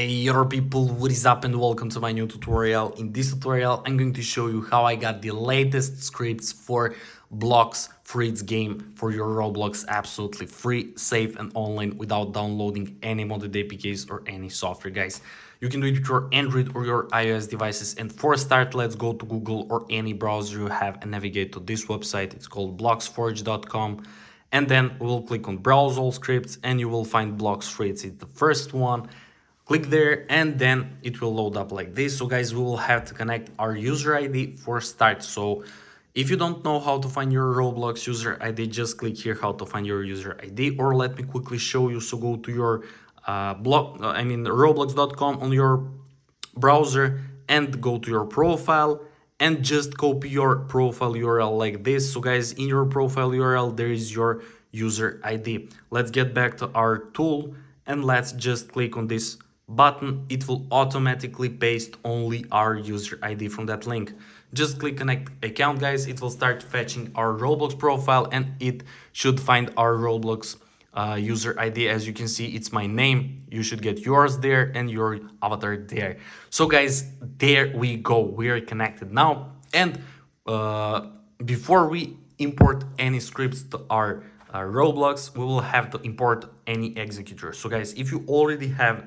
Hey your people, what is up and welcome to my new tutorial. In this tutorial I'm going to show you how I got the latest scripts for Blox Fruits game for your Roblox absolutely free, safe and online without downloading any modded APKs or any software, guys. You can do it with your Android or your iOS devices, and for a start let's go to Google or any browser you have and navigate to this website. It's called bloxforge.com, and then we'll click on browse all scripts and you will find Blox Fruits. It's the first one. Click there and then it will load up like this. So guys, we will have to connect our user ID for start. So if you don't know how to find your Roblox user ID, just click here how to find your user ID, or let me quickly show you. So go to your roblox.com on your browser and go to your profile and just copy your profile URL like this. So guys, in your profile URL there is your user ID. Let's get back to our tool and let's just click on this button. It will automatically paste only our user ID from that link. Just click connect account, guys. It will start fetching our Roblox profile and it should find our Roblox user ID. As you can see, it's my name. You should get yours there and your avatar there. So guys, there we go, we are connected now. And before we import any scripts to our Roblox, we will have to import any executor. So guys, if you already have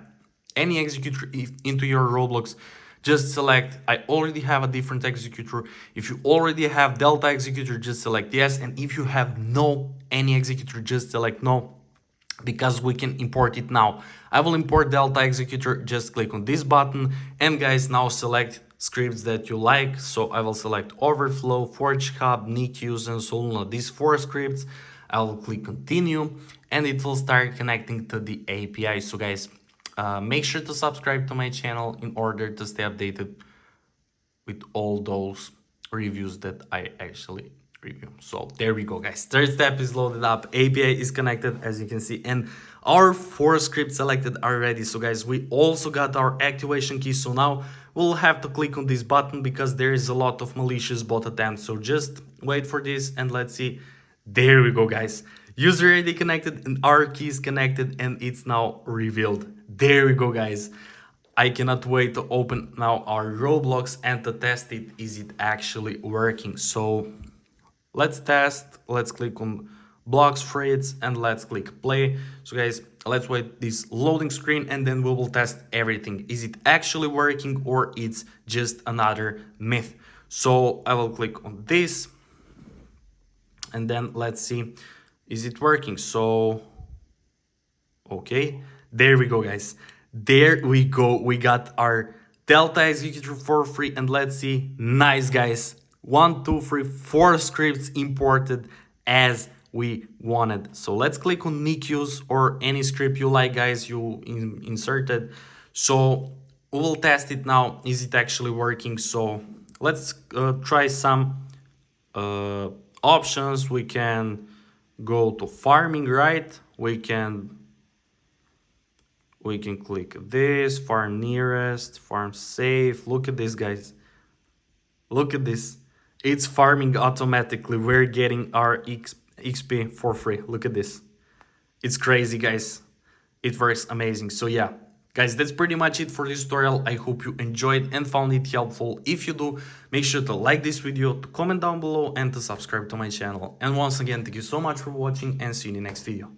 any executor into your Roblox, just select I already have a different executor. If you already have Delta executor, just select yes, and if you have no any executor, just select no, because we can import it now. I will import Delta executor. Just click on this button and guys, now select scripts that you like. So I will select Overflow, Forge Hub, NICUs and Soluna, these 4 scripts. I will click continue and it will start connecting to the API. So guys, make sure to subscribe to my channel in order to stay updated with all those reviews that I actually review. So there we go, guys. Third step is loaded up, API is connected, as you can see, and our 4 scripts selected are ready. So guys, we also got our activation key. So now we'll have to click on this button because there is a lot of malicious bot attempts. So just wait for this and let's see. There we go, guys. User ID connected and our key is connected and it's now revealed. There we go, guys. I cannot wait to open now our Roblox and to test it. Is it actually working? So let's test. Let's click on Blox Fruits and let's click play. So guys, let's wait this loading screen and then we will test everything. Is it actually working or it's just another myth? So I will click on this and then let's see, is it working? So okay, there we go, guys. There we go, we got our Delta executor for free. And let's see, nice, guys, 1 2 3 4 scripts imported as we wanted. So let's click on NICUs or any script you like, guys, you inserted. So we will test it now. Is it actually working? So let's try some options. We can go to farming, right? We can click this, farm nearest, farm safe. Look at this, guys. Look at this. It's farming automatically. We're getting our XP for free. Look at this. It's crazy, guys. It works amazing. So yeah, guys, that's pretty much it for this tutorial. I hope you enjoyed and found it helpful. If you do, make sure to like this video, to comment down below and to subscribe to my channel. And once again, thank you so much for watching and see you in the next video.